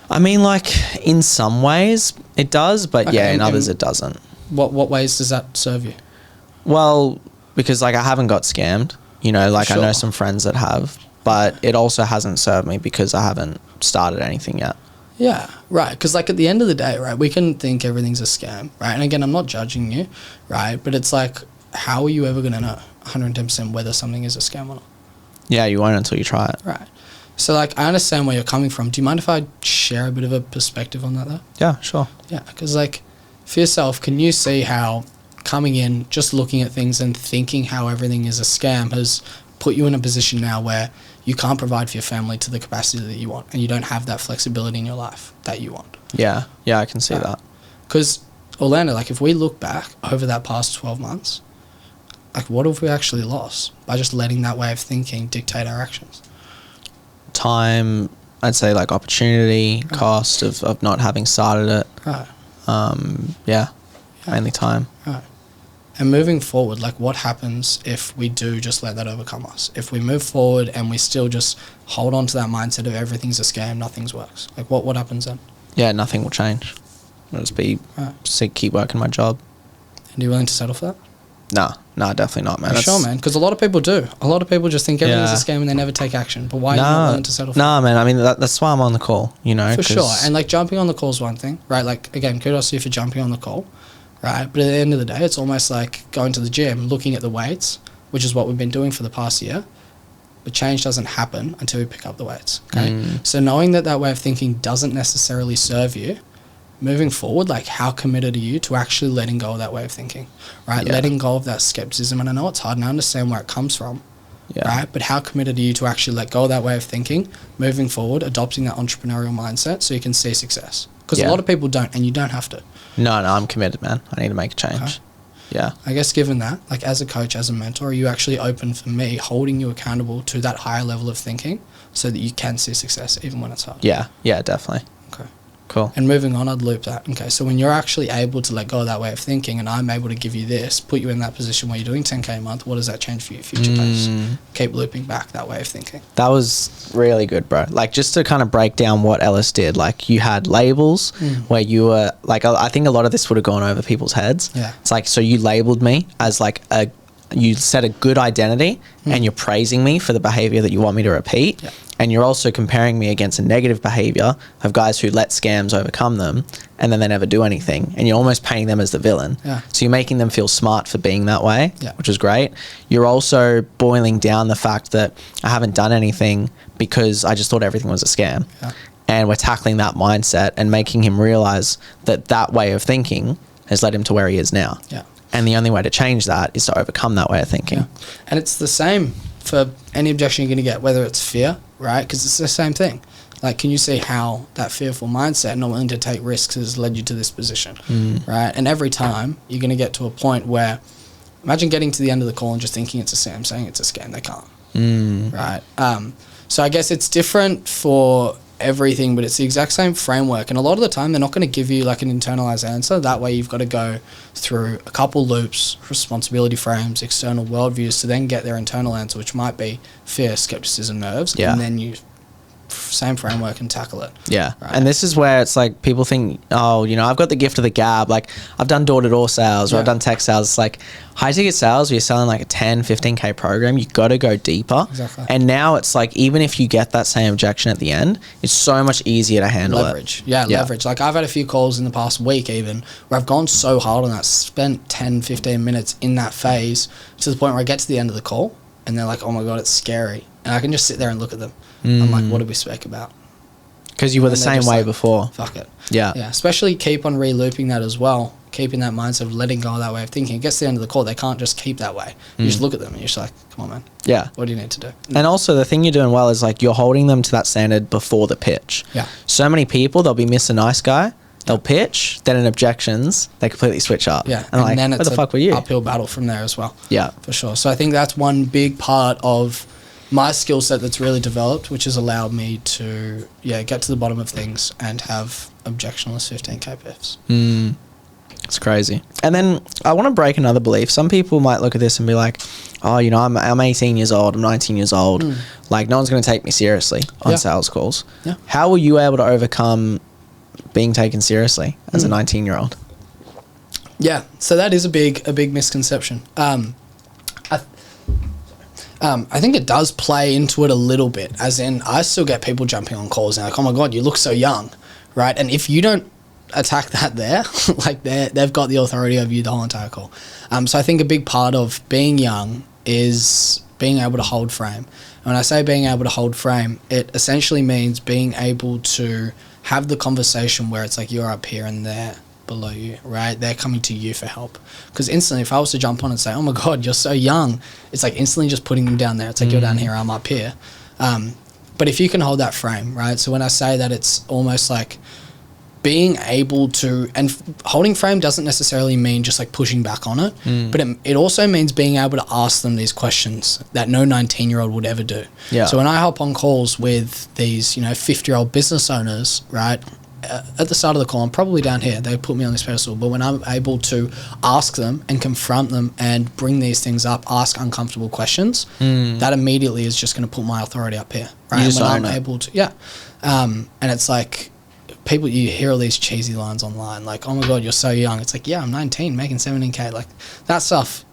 I mean, like in some ways it does, but in others it doesn't. What ways does that serve you? Well, because like I haven't got scammed. You know, like I know some friends that have, but it also hasn't served me because I haven't started anything yet. Yeah, right. Because like at the end of the day, right, we can think everything's a scam, right? And again, I'm not judging you, right? But it's like, how are you ever going to know 110% whether something is a scam or not? Yeah, you won't until you try it. Right. So like, I understand where you're coming from. Do you mind if I share a bit of a perspective on that though? Yeah, sure. Yeah, because like for yourself, can you see how coming in, just looking at things and thinking how everything is a scam has put you in a position now where you can't provide for your family to the capacity that you want, and you don't have that flexibility in your life that you want? Yeah, I can see that. Because Orlando, like if we look back over that past 12 months, like what have we actually lost by just letting that way of thinking dictate our actions? Time, I'd say like opportunity, cost of not having started it. Right. Mainly time. Right. And moving forward, like what happens if we do just let that overcome us? If we move forward and we still just hold on to that mindset of everything's a scam, nothing's works. Like what happens then? Yeah, nothing will change. I'll just keep working my job. And are you willing to settle for that? Nah, definitely not, man. Sure, man, because a lot of people do. A lot of people just think everything's a scam and they never take action. But why are you not willing to settle for that? Nah, man, I mean, that's why I'm on the call, you know. For sure. And like jumping on the call is one thing, right? Like, again, kudos to you for jumping on the call. right? But at the end of the day, it's almost like going to the gym, looking at the weights, which is what we've been doing for the past year. But change doesn't happen until we pick up the weights, okay? So knowing that that way of thinking doesn't necessarily serve you, moving forward, like how committed are you to actually letting go of that way of thinking, right? Letting go of that skepticism. And I know it's hard, and I understand where it comes from, right? But how committed are you to actually let go of that way of thinking, moving forward, adopting that entrepreneurial mindset so you can see success? Because a lot of people don't, and you don't have to. No, I'm committed, man. I need to make a change. Okay. Yeah. I guess given that, like as a coach, as a mentor, are you actually open for me holding you accountable to that higher level of thinking so that you can see success even when it's hard? Yeah, definitely. Okay. Cool. And moving on, I'd loop that. Okay, so when you're actually able to let go of that way of thinking and I'm able to give you this, put you in that position where you're doing 10K a month, what does that change for you? Future pace. Keep looping back that way of thinking. That was really good, bro. Like, just to kind of break down what Ellis did, like you had labels where you were like, I think a lot of this would have gone over people's heads. Yeah. It's like, so you labeled me as like you set a good identity and you're praising me for the behavior that you want me to repeat. Yeah. And you're also comparing me against a negative behavior of guys who let scams overcome them and then they never do anything. And you're almost painting them as the villain. Yeah. So you're making them feel smart for being that way, which is great. You're also boiling down the fact that I haven't done anything because I just thought everything was a scam. Yeah. And we're tackling that mindset and making him realize that that way of thinking has led him to where he is now. Yeah. And the only way to change that is to overcome that way of thinking. Yeah. And it's the same for any objection you're going to get, whether it's fear, right? Because it's the same thing. Like, can you see how that fearful mindset, not willing to take risks, has led you to this position, right? And every time you're going to get to a point where, imagine getting to the end of the call and just thinking it's a scam, saying it's a scam. They can't, right? So I guess it's different for everything, but it's the exact same framework. And a lot of the time, they're not going to give you like an internalized answer. That way, you've got to go through a couple loops, responsibility frames, external worldviews to then get their internal answer, which might be fear, skepticism, nerves. Yeah. And then you same framework and tackle it. Yeah. Right. And this is where it's like people think, oh, you know, I've got the gift of the gab. Like I've done door-to-door sales or I've done tech sales. It's like high ticket sales where you're selling like a 10, 15K program, you got to go deeper. Exactly. And now it's like, even if you get that same objection at the end, it's so much easier to handle leverage. Leverage. Like I've had a few calls in the past week even where I've gone so hard on that, spent 10, 15 minutes in that phase to the point where I get to the end of the call and they're like, oh my God, it's scary. And I can just sit there and look at them. I'm like, what did we speak about? Because you were the same way before. Fuck it. Yeah. Yeah. Especially keep on re-looping that as well. Keeping that mindset of letting go of that way of thinking. It gets to the end of the call. They can't just keep that way. You just look at them and you're just like, come on, man. Yeah. What do you need to do? And also the thing you're doing well is like you're holding them to that standard before the pitch. Yeah. So many people, they'll be Mr. Nice Guy. They'll pitch, then in objections, they completely switch up. Yeah. And like, then where it's the fuck were you? Uphill battle from there as well. Yeah. For sure. So I think that's one big part of my skill set that's really developed, which has allowed me to get to the bottom of things and have objectionless 15K PIFs. It's crazy. And then I want to break another belief. Some people might look at this and be like, oh, you know, I'm 18 years old, I'm 19 years old. Like no one's going to take me seriously on sales calls. Yeah. How were you able to overcome being taken seriously as a 19-year-old? Yeah, so that is a big misconception. I think it does play into it a little bit, as in I still get people jumping on calls and like, oh my God, you look so young, right? And if you don't attack that there, like they've got the authority over you the whole entire call. So I think a big part of being young is being able to hold frame. And when I say being able to hold frame, it essentially means being able to have the conversation where it's like you're up here and they're below you, right? They're coming to you for help. Because instantly, if I was to jump on and say, oh my God, you're so young, it's like instantly just putting them down there. It's like you're down here, I'm up here. But if you can hold that frame, right? So when I say that, it's almost like being able to, and holding frame doesn't necessarily mean just like pushing back on it, but it also means being able to ask them these questions that no 19-year-old would ever do. Yeah. So when I hop on calls with these, 50-year-old business owners, right, at the start of the call, I'm probably down here, they put me on this pedestal, but when I'm able to ask them and confront them and bring these things up, ask uncomfortable questions, that immediately is just going to put my authority up here, right? You just when I'm own it. able to, and it's like, people, you hear all these cheesy lines online, like, oh my God, you're so young. It's like, yeah, I'm 19, making 17K. Like, that stuff,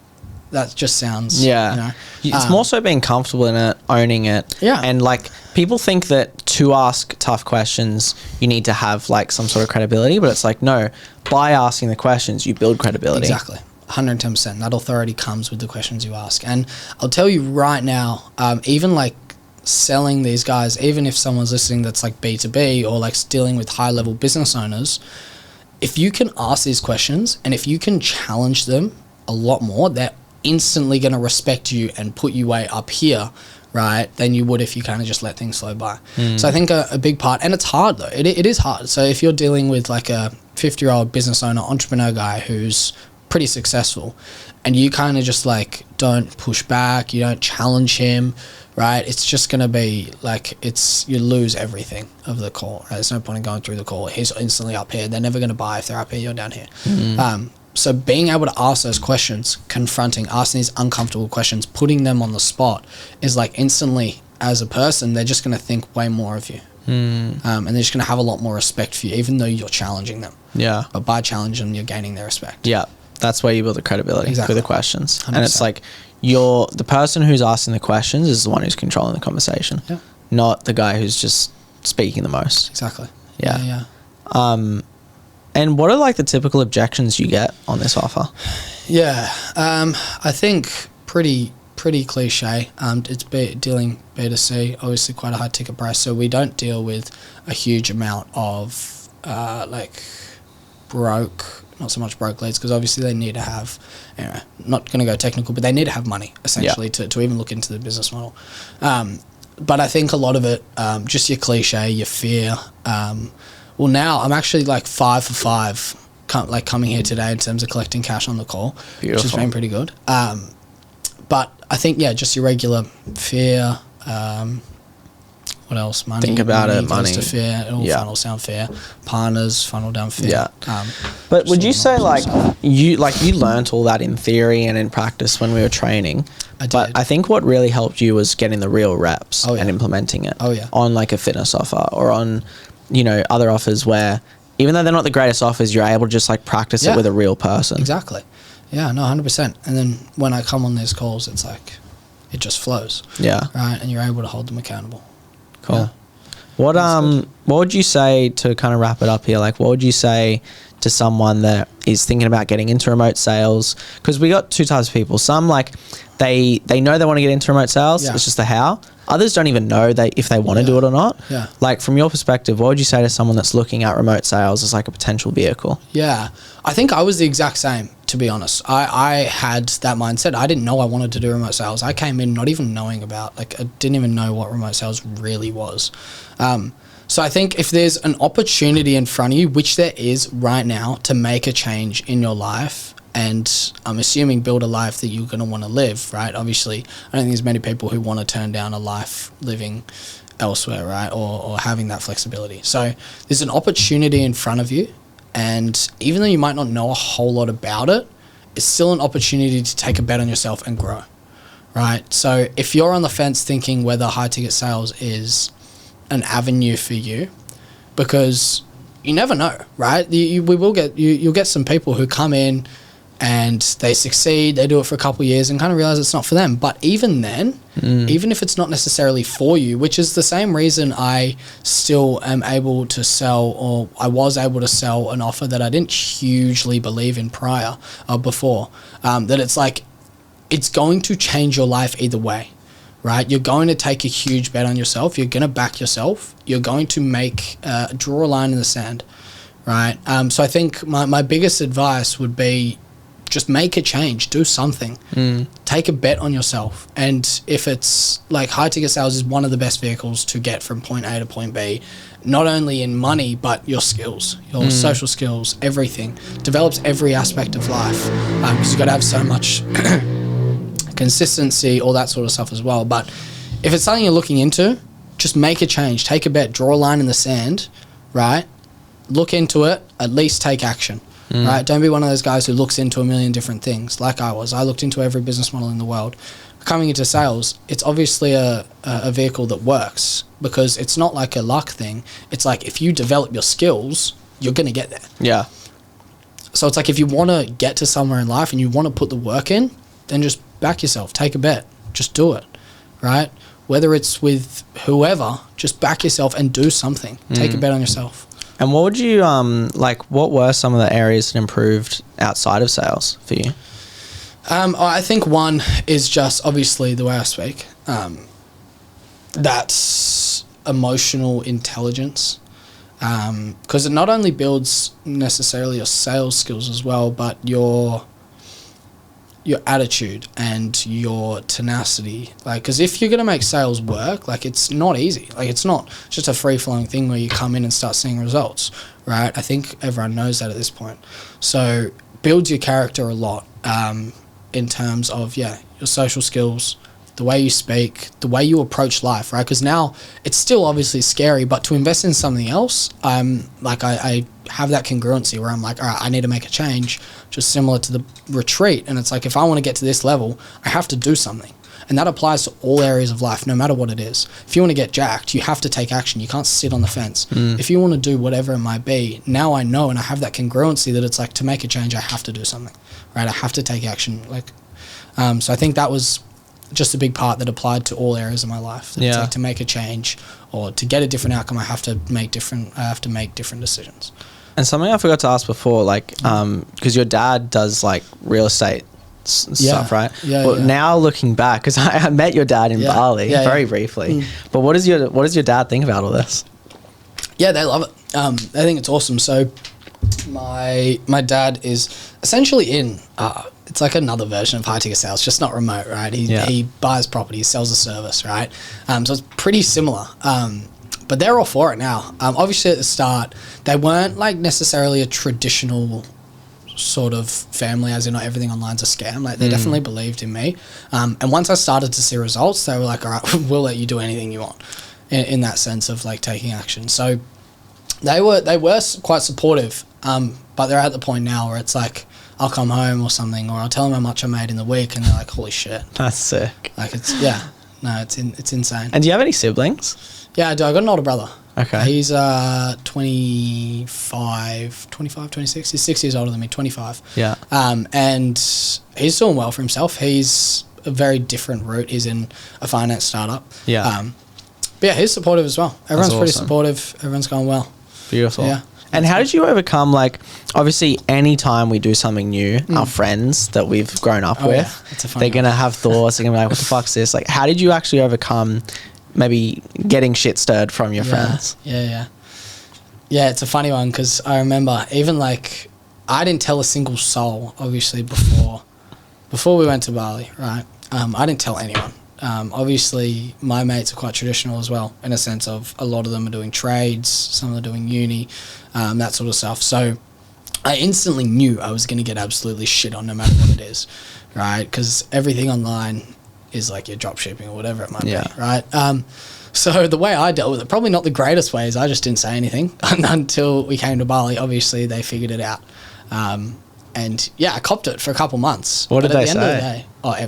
that just sounds, It's more so being comfortable in it, owning it. Yeah. And like people think that to ask tough questions, you need to have like some sort of credibility, but it's like, no, by asking the questions, you build credibility. Exactly. 110%. That authority comes with the questions you ask. And I'll tell you right now, even like selling these guys, even if someone's listening that's like B2B or like dealing with high level business owners, if you can ask these questions and if you can challenge them a lot more, they're instantly going to respect you and put you way up here, right, than you would if you kind of just let things slow by. So I think a big part, and it's hard though, it is hard. So if you're dealing with like a 50-year-old business owner, entrepreneur guy who's pretty successful, and you kind of just like don't push back, you don't challenge him, right, it's just going to be like, you lose everything of the call, right? There's no point in going through the call. He's instantly up here. They're never going to buy if they're up here, you're down here. So being able to ask those questions, confronting, asking these uncomfortable questions, putting them on the spot is like instantly, as a person, they're just going to think way more of you. And they're just going to have a lot more respect for you, even though you're challenging them. Yeah. But by challenging them, you're gaining their respect. Yeah. That's where you build the credibility through the questions. 100%. And it's like the person who's asking the questions is the one who's controlling the conversation, not the guy who's just speaking the most. Exactly. Yeah. And what are like the typical objections you get on this offer? Yeah, I think pretty cliche. It's dealing B2C, obviously quite a high ticket price. So we don't deal with a huge amount of not so much broke leads, because obviously they need to have, not going to go technical, but they need to have money essentially to even look into the business model. But I think a lot of it, just your cliche, your fear. Well, now I'm actually like 5 for 5, coming here today in terms of collecting cash on the call, which has been pretty good. But I think, just your regular fear. What else? Money. Think about it. Money Money. goes to fear. It all funnels down fear. Partners funnel down fear. Yeah. But would you say you learnt all that in theory and in practice when we were training? I did. But I think what really helped you was getting the real reps and implementing it on like a fitness offer or on, other offers where even though they're not the greatest offers, you're able to just like practice it with a real person. Exactly. Yeah, no, 100%. And then when I come on these calls, it's like, it just flows. Yeah. Right. And you're able to hold them accountable. Cool. Yeah. What would you say to kind of wrap it up here? Like, what would you say to someone that is thinking about getting into remote sales? Because we got two types of people. Some like they know they want to get into remote sales. It's just the how. Others don't even know if they want to do it or not. Yeah. Like from your perspective, what would you say to someone that's looking at remote sales as like a potential vehicle? Yeah, I think I was the exact same, to be honest. I had that mindset. I didn't know I wanted to do remote sales. I came in not even knowing about, I didn't even know what remote sales really was. So I think if there's an opportunity in front of you, which there is right now, to make a change in your life, and I'm assuming build a life that you're going to want to live, right? Obviously, I don't think there's many people who want to turn down a life living elsewhere, right? Or having that flexibility. So there's an opportunity in front of you, and even though you might not know a whole lot about it, it's still an opportunity to take a bet on yourself and grow, right? So if you're on the fence thinking whether high ticket sales is an avenue for you, because you never know, right? You'll get some people who come in and they succeed, they do it for a couple of years and kind of realize it's not for them. But even then, even if it's not necessarily for you, which is the same reason I still am able to sell, or I was able to sell an offer that I didn't hugely believe in before, that it's like, it's going to change your life either way, right? You're going to take a huge bet on yourself. You're going to back yourself. You're going to draw a line in the sand, right? So I think my biggest advice would be, just make a change, do something, take a bet on yourself. And if it's like high ticket sales is one of the best vehicles to get from point A to point B, not only in money, but your skills, your social skills, everything, develops every aspect of life. Because you've got to have so much consistency, all that sort of stuff as well. But if it's something you're looking into, just make a change, take a bet, draw a line in the sand, right? Look into it, at least take action. Right? Don't be one of those guys who looks into a million different things like I was. I looked into every business model in the world. Coming into sales, it's obviously a vehicle that works, because it's not like a luck thing. It's like if you develop your skills, you're going to get there. Yeah. So it's like if you want to get to somewhere in life and you want to put the work in, then just back yourself. Take a bet. Just do it, right? Whether it's with whoever, just back yourself and do something. Take a bet on yourself. And what would you, what were some of the areas that improved outside of sales for you? I think one is just obviously the way I speak. That's emotional intelligence. Because it not only builds necessarily your sales skills as well, but your attitude and your tenacity. Like, because if you're going to make sales work, like, it's not easy. Like, it's not just a free-flowing thing where you come in and start seeing results, right? I think everyone knows that at this point. So builds your character a lot in terms of, your social skills, the way you speak, the way you approach life, right? Because now it's still obviously scary, but to invest in something else, I have that congruency where I'm like, all right, I need to make a change, just similar to the retreat. And it's like, if I want to get to this level, I have to do something. And that applies to all areas of life, no matter what it is. If you want to get jacked, you have to take action. You can't sit on the fence. If you want to do whatever it might be, now I know, and I have that congruency that it's like, to make a change, I have to do something, right? I have to take action. So I think that was just a big part that applied to all areas of my life. It's like, to make a change or to get a different outcome, I have to make different decisions. And something I forgot to ask before, because your dad does real estate stuff, right? Now looking back, because I met your dad in Bali very briefly, but what does your dad think about all this? Yeah, they love it. They think it's awesome. So my dad is essentially in it's like another version of high ticket sales, just not remote, right? He buys property, sells a service, right? So it's pretty similar. But they're all for it now. Obviously at the start, they weren't necessarily a traditional sort of family, as in not everything online's a scam. They definitely believed in me. And once I started to see results, they were like, all right, we'll let you do anything you want in that sense of taking action. So they were quite supportive, but they're at the point now where it's like, I'll come home or something, or I'll tell them how much I made in the week, and they're like, holy shit. That's sick. It's insane. And do you have any siblings? Yeah, I do. I got an older brother. Okay. He's 26. He's 6 years older than me, 25. Yeah. And he's doing well for himself. He's a very different route. He's in a finance startup. Yeah. But yeah, he's supportive as well. Everyone's pretty awesome. supportive. Everyone's going well. Beautiful. Yeah. And how did you overcome, obviously anytime we do something new, our friends that we've grown up with, they're going to have thoughts. They're going to be like, what the fuck's this? How did you actually overcome maybe getting shit stirred from your friends? Yeah, it's a funny one because I remember even I didn't tell a single soul, obviously, before we went to Bali, right? I didn't tell anyone. Obviously, my mates are quite traditional as well, in a sense of a lot of them are doing trades, some of them are doing uni, that sort of stuff. So I instantly knew I was going to get absolutely shit on no matter what it is, right? Because everything online is your drop shipping or whatever it might be, right? So the way I dealt with it, probably not the greatest way, is I just didn't say anything until we came to Bali. Obviously, they figured it out. And I copped it for a couple months. What did they say? At the end of the day,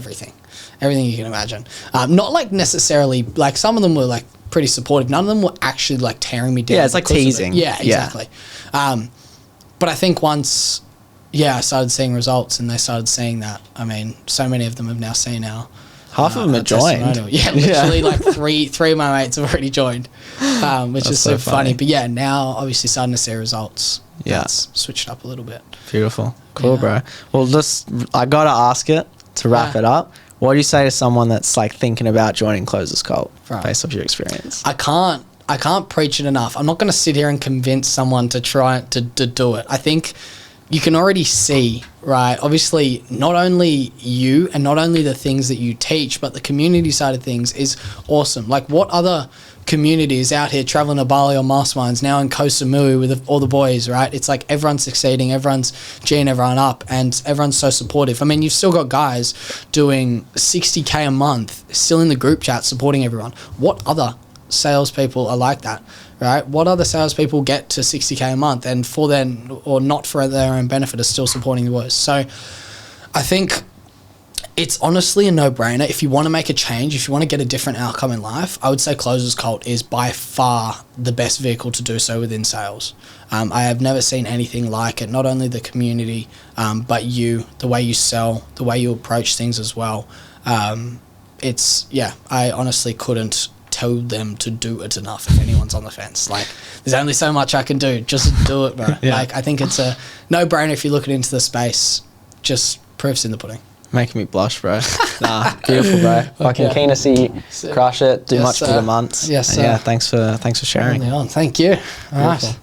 everything you can imagine. Not necessarily, some of them were pretty supportive. None of them were actually tearing me down. Yeah, it's teasing. Yeah, exactly. But I think once, I started seeing results and they started seeing that, so many of them have now seen our half of them are joined. Yeah, literally three of my mates have already joined, which is so funny. But now obviously starting to see results. Yeah, it's switched up a little bit. Beautiful, cool, bro. Well, I gotta ask it to wrap it up. What do you say to someone that's thinking about joining Closers Cult based off your experience? I can't preach it enough. I'm not going to sit here and convince someone to try to do it. I think you can already see, right? Obviously, not only you and not only the things that you teach, but the community side of things is awesome. What other communities out here traveling to Bali or masterminds now in Koh Samui with all the boys, right? It's everyone's succeeding, everyone's G'ing everyone up, and everyone's so supportive. You've still got guys doing 60K a month, still in the group chat supporting everyone. What other salespeople are like that, right? What other salespeople get to 60K a month and for them or not for their own benefit are still supporting the boys? So I think It's honestly a no-brainer. If you want to make a change, if you want to get a different outcome in life, I would say Closers Cult is by far the best vehicle to do so within sales. I have never seen anything like it. Not only the community, but the way you sell, the way you approach things as well. I honestly couldn't tell them to do it enough if anyone's on the fence. Like, there's only so much I can do. Just do it, bro. Yeah. Like, I think it's a no-brainer if you look into the space. Just proof's in the pudding. Making me blush, bro. Nah, beautiful, bro. Fucking keen to see you crush it, do much for the months. Yes, sir. Yeah, thanks for sharing. Thank you. All right.